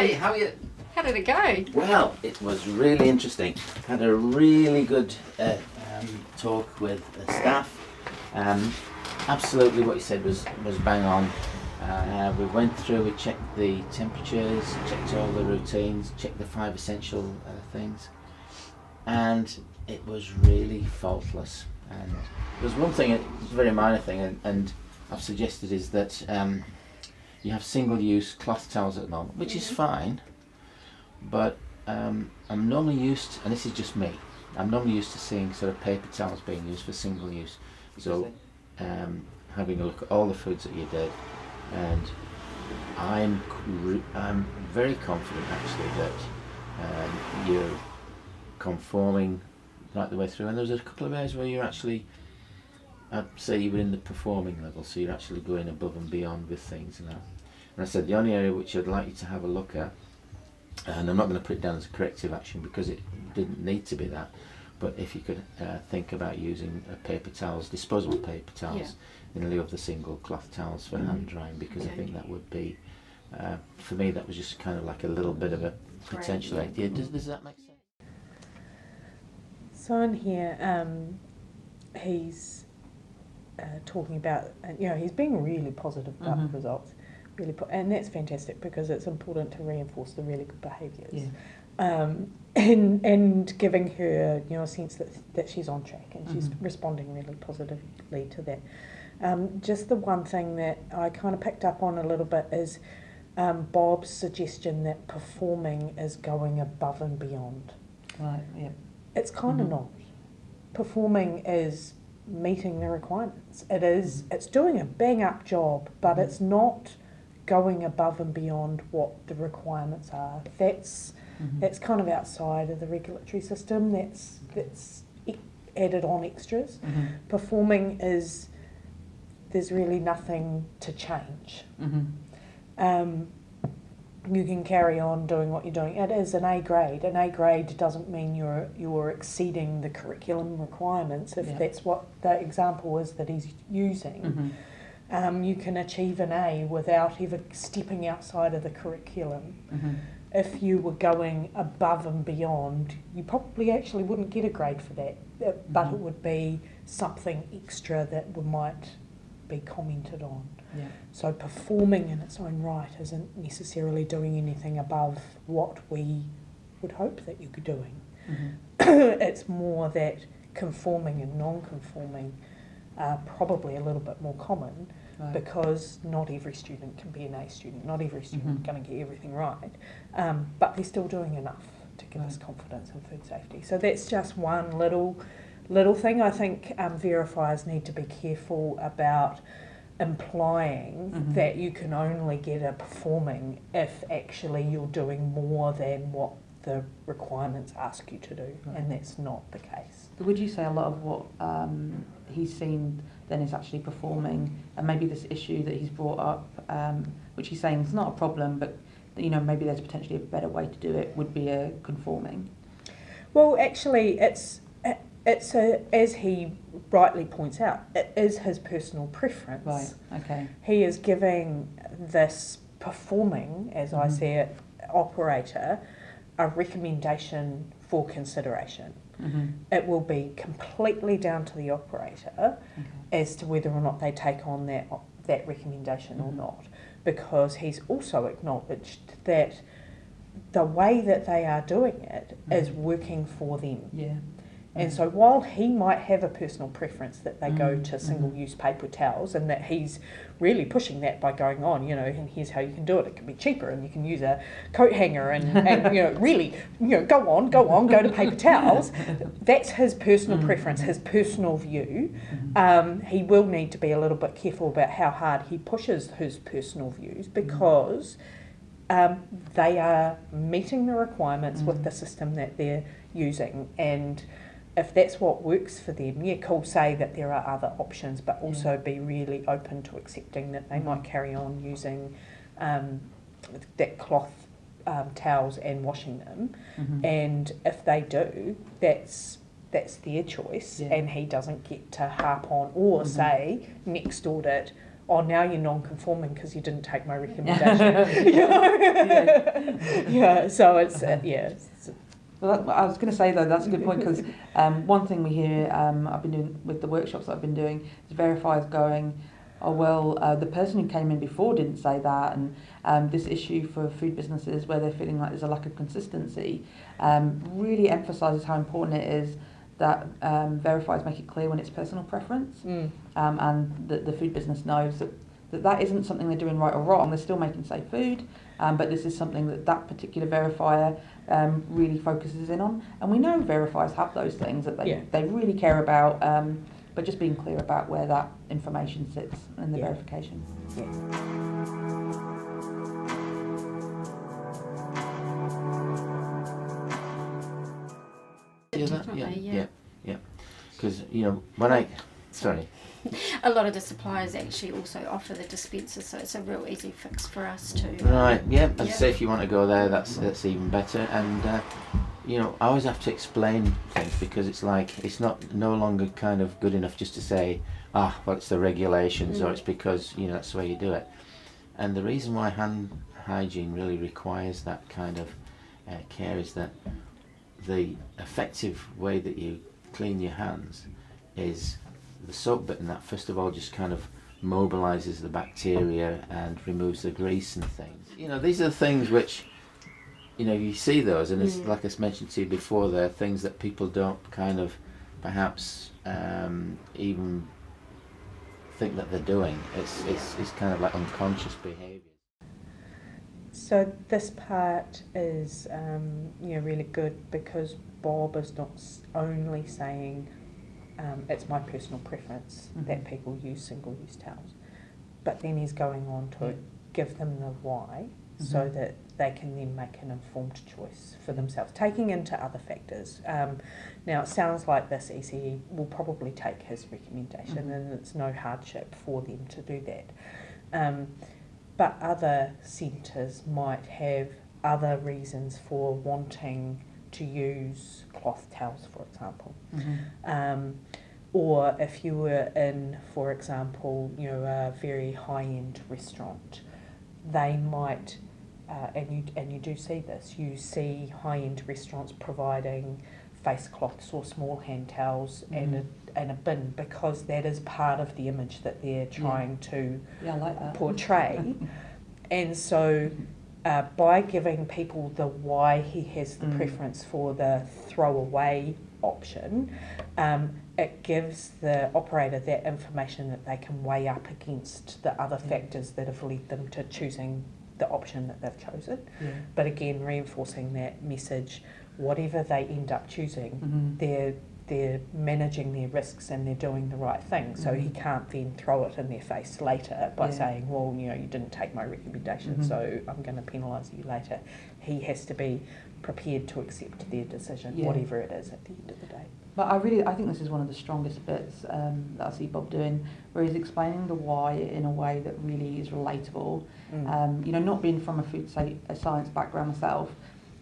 Hey, how are you? How did it go? Well, it was really interesting. Had a really good talk with the staff. Absolutely what you said was bang on. We went through, we checked the temperatures, checked all the routines, checked the 5 essential things, and it was really faultless. And there's one thing, it's a very minor thing, and I've suggested is that you have single-use cloth towels at the moment, which is fine, but I'm normally used, and this is just me, I'm normally used to seeing sort of paper towels being used for single use. So having a look at all the foods that you did, and I'm very confident actually that you're conforming right the way through, and there was a couple of areas where you're actually, I'd say you were in the performing level, so you're actually going above and beyond with things and that. And I said the only area which I'd like you to have a look at, and I'm not going to put it down as a corrective action because it didn't need to be that, but if you could think about using paper towels, disposable paper towels, in lieu of the single cloth towels for hand drying, because I think that would be, for me that was just kind of like a little bit of a potential idea. Does that make sense? So in here, he's talking about, he's being really positive about the results, and that's fantastic because it's important to reinforce the really good behaviours, and giving her a sense that she's on track and she's responding really positively to that. Just the one thing that I kind of picked up on a little bit is Bob's suggestion that performing is going above and beyond. Right. Yeah. It's kind of not. Performing is meeting the requirements. It is. It's doing a bang-up job, but it's not going above and beyond what the requirements are. That's kind of outside of the regulatory system. That's added on extras. Performing is, there's really nothing to change. You can carry on doing what you're doing. It is an A grade. An A grade doesn't mean you're exceeding the curriculum requirements, if that's what the example is that he's using. You can achieve an A without ever stepping outside of the curriculum. If you were going above and beyond, you probably actually wouldn't get a grade for that, but it would be something extra that might be commented on. So performing in its own right isn't necessarily doing anything above what we would hope that you're doing. It's more that conforming and non-conforming are probably a little bit more common, because not every student can be an A student, not every student is going to get everything right, but they're still doing enough to give us confidence in food safety. So that's just one little thing. I think verifiers need to be careful about implying that you can only get a performing if actually you're doing more than what the requirements ask you to do, and that's not the case. Would you say a lot of what he's seen then is actually performing, and maybe this issue that he's brought up, which he's saying is not a problem, but maybe there's potentially a better way to do it, would be a conforming? Well, actually, it's as he rightly points out, it is his personal preference. Right. Okay. He is giving this performing, as I see it, operator a recommendation for consideration. It will be completely down to the operator as to whether or not they take on that recommendation or not, because he's also acknowledged that the way that they are doing it is working for them. And so while he might have a personal preference that they go to single-use paper towels, and that he's really pushing that by going on, and here's how you can do it. It can be cheaper, and you can use a coat hanger, and really, go on, go to paper towels. That's his personal preference, his personal view. He will need to be a little bit careful about how hard he pushes his personal views, because they are meeting the requirements with the system that they're using, and if that's what works for them, cool, say that there are other options, but also be really open to accepting that they might carry on using that cloth towels and washing them. And if they do, that's their choice, and he doesn't get to harp on or say next audit, oh, now you're non-conforming because you didn't take my recommendation. So it's, Well, I was going to say though, that's a good point, because one thing we hear, I've been doing with the workshops that I've been doing, is verifiers going, oh well, the person who came in before didn't say that, and this issue for food businesses where they're feeling like there's a lack of consistency, really emphasises how important it is that verifiers make it clear when it's personal preference, and that the food business knows that isn't something they're doing right or wrong. They're still making safe food, but this is something that particular verifier really focuses in on. And we know verifiers have those things that they really care about, but just being clear about where that information sits in the verification. Yeah. Because a lot of the suppliers actually also offer the dispenser, so it's a real easy fix for us too. Right. Yeah. And say if you want to go there, that's even better. And I always have to explain things, because it's like it's no longer kind of good enough just to say, well, it's the regulations, or it's because that's the way you do it. And the reason why hand hygiene really requires that kind of care is that the effective way that you clean your hands is the soap bit, and that first of all just kind of mobilizes the bacteria and removes the grease and things. These are the things which you see those, and it's like I mentioned to you before, they're things that people don't kind of perhaps even think that they're doing. It's kind of like unconscious behaviour. So this part is really good, because Bob is not only saying it's my personal preference that people use single-use towels, but then he's going on to give them the why, so that they can then make an informed choice for themselves, taking into other factors. Now it sounds like this ECE will probably take his recommendation, and it's no hardship for them to do that. But other centres might have other reasons for wanting to use cloth towels, for example. Or if you were in, for example, a very high-end restaurant, they might, and you do see this, you see high-end restaurants providing face cloths or small hand towels and a bin, because that is part of the image that they're trying to I like that. portray. And so by giving people the why he has the preference for the throwaway option, it gives the operator that information that they can weigh up against the other factors that have led them to choosing the option that they've chosen. But again, reinforcing that message, whatever they end up choosing, they're managing their risks and they're doing the right thing. So he can't then throw it in their face later by saying, well, you didn't take my recommendation, so I'm going to penalise you later. He has to be prepared to accept their decision, whatever it is at the end of the day. But I think this is one of the strongest bits that I see Bob doing, where he's explaining the why in a way that really is relatable. Not being from a food science background myself,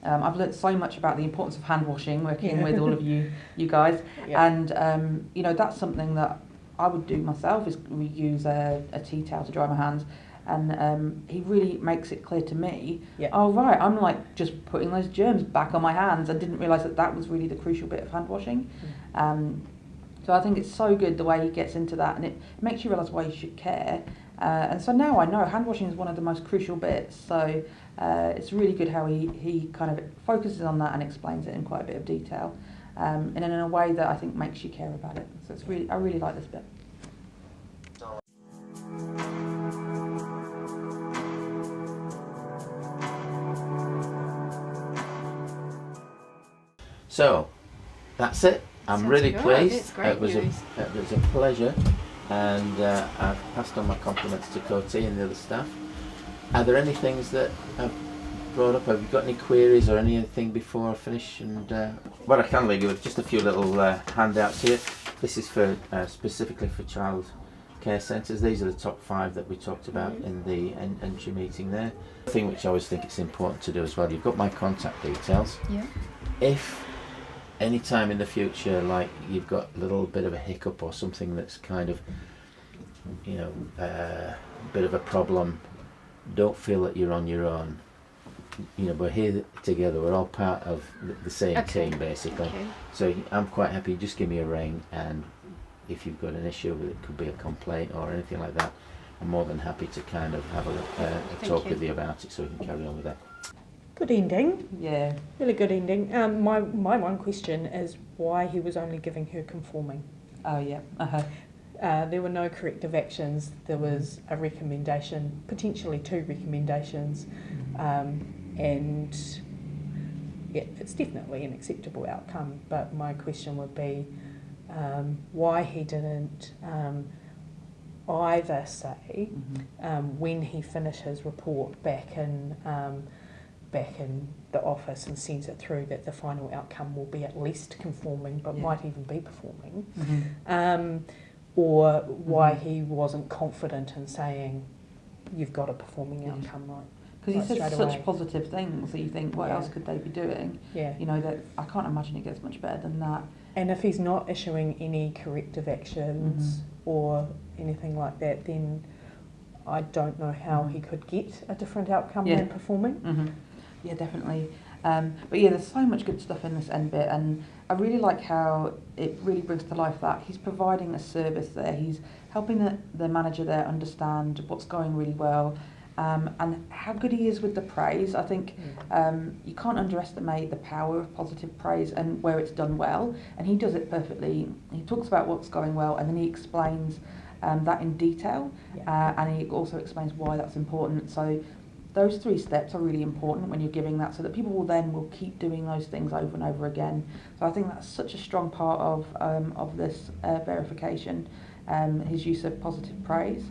I've learnt so much about the importance of hand washing, working with all of you guys, and that's something that I would do myself, is we use a tea towel to dry my hands. And he really makes it clear to me, oh right, I'm like just putting those germs back on my hands. I didn't realise that was really the crucial bit of hand washing. So I think it's so good the way he gets into that, and it makes you realise why you should care. And so now I know hand washing is one of the most crucial bits. So it's really good how he kind of focuses on that and explains it in quite a bit of detail, and in a way that I think makes you care about it. So I really like this bit. So that's it. I'm Sounds really good. pleased. It's great It was news. a pleasure, and I've passed on my compliments to Coty and the other staff. Are there any things that I've brought up? Have you got any queries or anything before I finish? And what I can leave you with just a few little handouts here. This is for specifically for child care centres. These are the top 5 that we talked about in the entry meeting there. The thing which I always think it's important to do as well, you've got my contact details. Yeah. If any time in the future, like you've got a little bit of a hiccup or something that's kind of bit of a problem, don't feel that you're on your own. We're here together. We're all part of the same team, basically. Okay. So I'm quite happy. Just give me a ring, and if you've got an issue, it could be a complaint or anything like that, I'm more than happy to kind of have a talk with you about it, so we can carry on with that. Good ending. Yeah. Really good ending. My one question is why he was only giving her conforming. Oh yeah. There were no corrective actions. There was a recommendation, potentially 2 recommendations, and yeah, it's definitely an acceptable outcome. But my question would be why he didn't either say when he finished his report back in the office and sends it through that the final outcome will be at least conforming, but might even be performing. Or why he wasn't confident in saying you've got a performing outcome, right? Because he said such away. positive things that you think, what else could they be doing? Yeah. That I can't imagine it gets much better than that. And if he's not issuing any corrective actions or anything like that, then I don't know how he could get a different outcome than performing. Yeah, definitely. But yeah, there's so much good stuff in this end bit, and I really like how it really brings to life that he's providing a service there. He's helping the manager there understand what's going really well, and how good he is with the praise. I think you can't underestimate the power of positive praise and where it's done well, and he does it perfectly. He talks about what's going well, and then he explains that in detail, and he also explains why that's important. So those 3 steps are really important when you're giving that, so that people will keep doing those things over and over again. So I think that's such a strong part of this verification, his use of positive praise.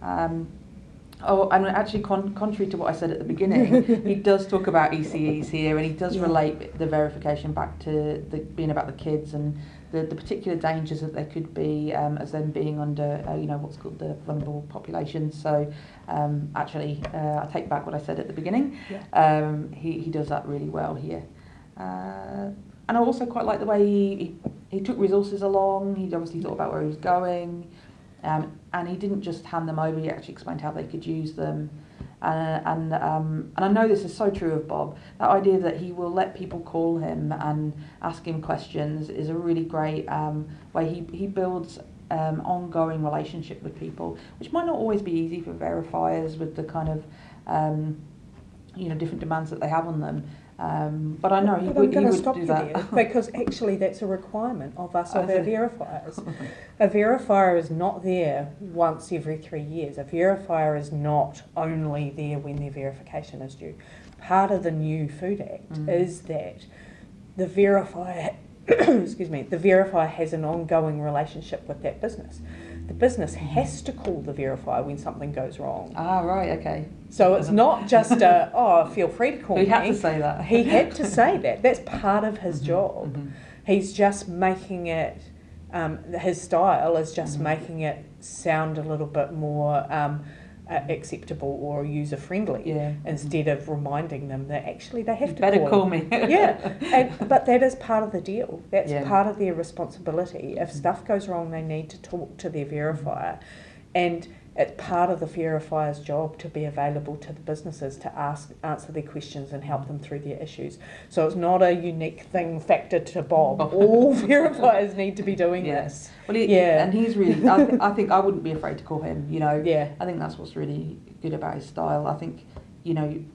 And actually, contrary to what I said at the beginning, he does talk about ECEs here, and he does relate the verification back to being about the kids and the particular dangers that there could be as them being under what's called the vulnerable population. So actually, I take back what I said at the beginning. He does that really well here. And I also quite like the way he took resources along. He obviously thought about where he was going, and he didn't just hand them over. He actually explained how they could use them. And I know this is so true of Bob. That idea that he will let people call him and ask him questions is a really great way he builds ongoing relationship with people, which might not always be easy for verifiers with the kind of different demands that they have on them. But I know he would do that. Because actually that's a requirement of us, of our verifiers. A verifier is not there once every 3 years. A verifier is not only there when their verification is due. Part of the new Food Act is that the verifier the verifier has an ongoing relationship with that business. The business has to call the verifier when something goes wrong. Ah, right, okay. So it's not just feel free to call me. He had to say that. He had to say that. That's part of his job. He's just making it, his style is just making it sound a little bit more acceptable or user-friendly, instead of reminding them that actually they have to call me. But that is part of the deal. That's part of their responsibility. If stuff goes wrong, they need to talk to their verifier, and it's part of the verifier's job to be available to the businesses to answer their questions and help them through their issues. So it's not a unique thing factor to Bob. All verifiers need to be doing this. Well, and he's really. I think I wouldn't be afraid to call him. I think that's what's really good about his style. I think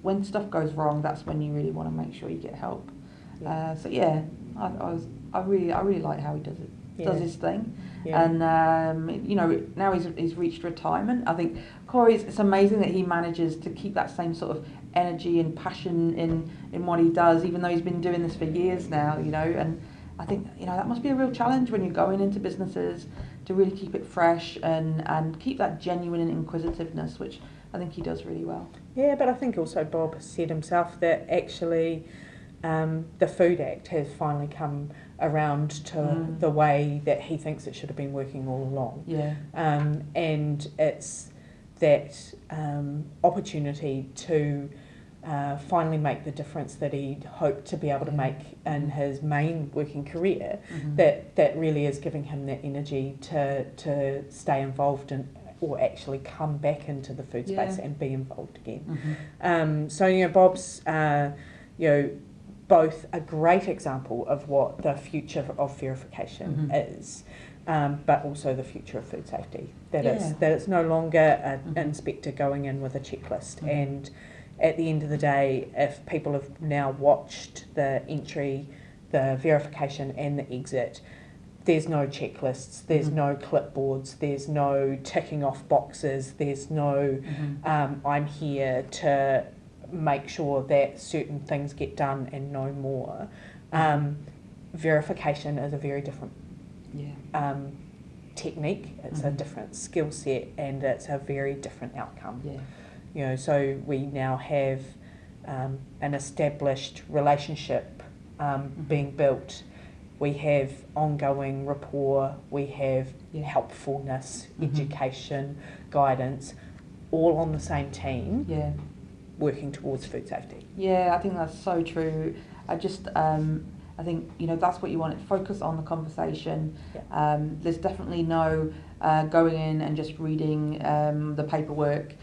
when stuff goes wrong, that's when you really want to make sure you get help. I really like how he does it. Does his thing. And now he's reached retirement. I think Corey, it's amazing that he manages to keep that same sort of energy and passion in what he does, even though he's been doing this for years now. And I think that must be a real challenge when you're going into businesses, to really keep it fresh and keep that genuine inquisitiveness, which I think he does really well. Yeah, but I think also Bob has said himself that actually the Food Act has finally come around to the way that he thinks it should have been working all along. And it's that opportunity to finally make the difference that he hoped to be able to make in his main working career, that really is giving him that energy to stay involved or actually come back into the food space and be involved again. So, you know, Bob's, you know, both a great example of what the future of verification is, but also the future of food safety. That it's no longer an inspector going in with a checklist. And at the end of the day, if people have now watched the entry, the verification and the exit, there's no checklists, there's no clipboards, there's no ticking off boxes, there's no I'm here to make sure that certain things get done and no more. Verification is a very different technique, it's a different skill set, and it's a very different outcome. You know, so we now have an established relationship being built. We have ongoing rapport, we have helpfulness, education, guidance, all on the same team, working towards food safety. Yeah, I think that's so true. I think, you know, that's what you want, to focus on the conversation. There's definitely no going in and just reading the paperwork.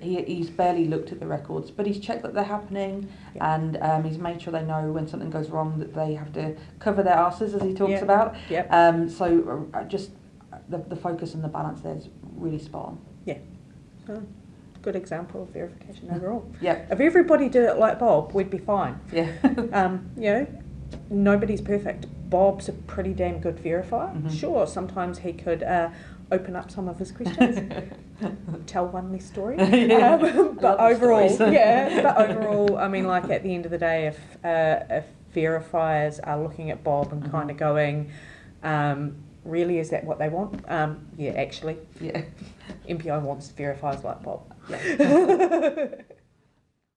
He's barely looked at the records, but he's checked that they're happening, and he's made sure they know when something goes wrong that they have to cover their asses, as he talks about. So just the focus and the balance there is really spot on. Good example of verification overall. If everybody did it like Bob, we'd be fine. You know, nobody's perfect. Bob's a pretty damn good verifier. Sure, sometimes he could open up some of his questions, tell one less story. But overall, I mean, like at the end of the day, if verifiers are looking at Bob and kind of going, really, is that what they want? Actually, MPI wants verifiers like Bob.